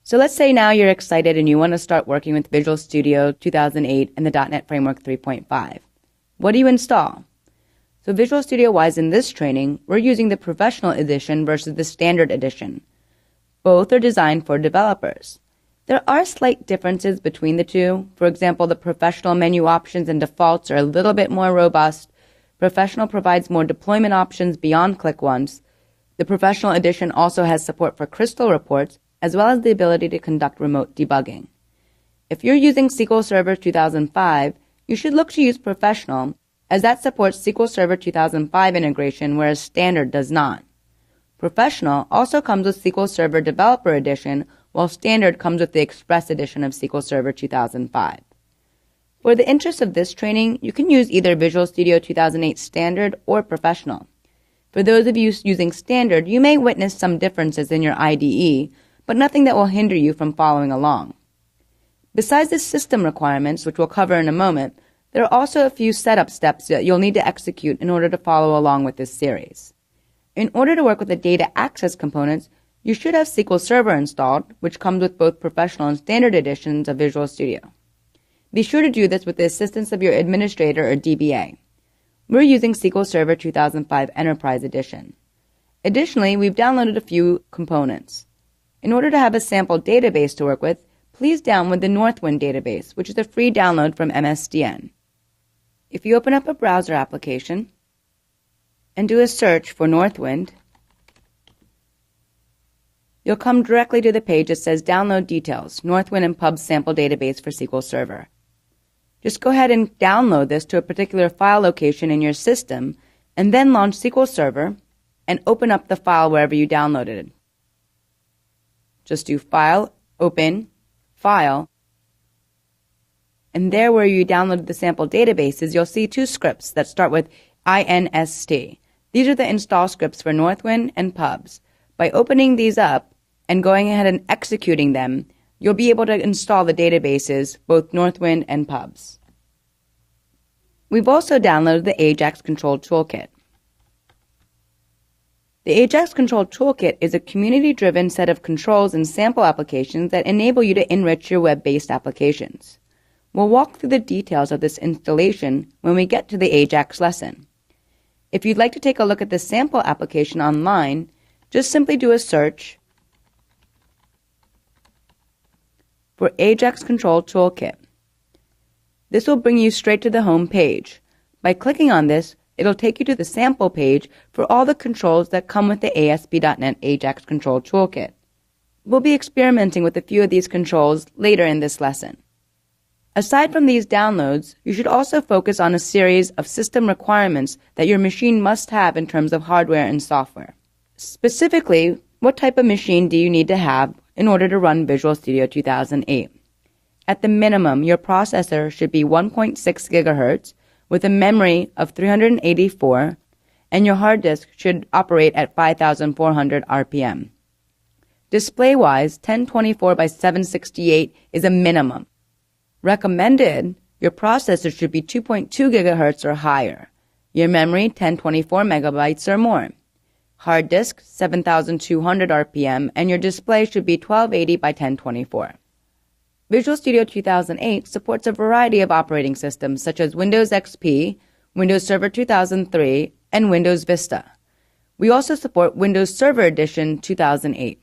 So let's say now you're excited and you want to start working with Visual Studio 2008 and the .NET Framework 3.5. What do you install? So Visual Studio-wise in this training, we're using the Professional Edition versus the Standard Edition. Both are designed for developers. There are slight differences between the two. For example, the Professional menu options and defaults are a little bit more robust. Professional provides more deployment options beyond click once. The Professional Edition also has support for Crystal reports, as well as the ability to conduct remote debugging. If you're using SQL Server 2005, you should look to use Professional, as that supports SQL Server 2005 integration, whereas Standard does not. Professional also comes with SQL Server Developer Edition, while Standard comes with the Express Edition of SQL Server 2005. For the interest of this training, you can use either Visual Studio 2008 Standard or Professional. For those of you using Standard, you may witness some differences in your IDE, but nothing that will hinder you from following along. Besides the system requirements, which we'll cover in a moment, there are also a few setup steps that you'll need to execute in order to follow along with this series. In order to work with the data access components, you should have SQL Server installed, which comes with both Professional and Standard editions of Visual Studio. Be sure to do this with the assistance of your administrator or DBA. We're using SQL Server 2005 Enterprise Edition. Additionally, we've downloaded a few components. In order to have a sample database to work with, please download the Northwind database, which is a free download from MSDN. If you open up a browser application and do a search for Northwind, you'll come directly to the page that says Download Details, Northwind and Pub Sample Database for SQL Server. Just go ahead and download this to a particular file location in your system, and then launch SQL Server and open up the file wherever you downloaded it. Just do File, Open, File, and there where you downloaded the sample databases, you'll see two scripts that start with inst. These are the install scripts for Northwind and Pubs. By opening these up and going ahead and executing them, you'll be able to install the databases, both Northwind and Pubs. We've also downloaded the Ajax Control Toolkit. The Ajax Control Toolkit is a community-driven set of controls and sample applications that enable you to enrich your web-based applications. We'll walk through the details of this installation when we get to the Ajax lesson. If you'd like to take a look at the sample application online, just simply do a search for Ajax Control Toolkit. This will bring you straight to the home page. By clicking on this, it'll take you to the sample page for all the controls that come with the ASP.NET Ajax Control Toolkit. We'll be experimenting with a few of these controls later in this lesson. Aside from these downloads, you should also focus on a series of system requirements that your machine must have in terms of hardware and software. Specifically, what type of machine do you need to have in order to run Visual Studio 2008? At the minimum, your processor should be 1.6 gigahertz with a memory of 384, and your hard disk should operate at 5,400 RPM. Display-wise, 1024 by 768 is a minimum. Recommended, your processor should be 2.2 gigahertz or higher. Your memory, 1024 megabytes or more. Hard disk, 7,200 RPM, and your display should be 1280 by 1024. Visual Studio 2008 supports a variety of operating systems such as Windows XP, Windows Server 2003, and Windows Vista. We also support Windows Server Edition 2008.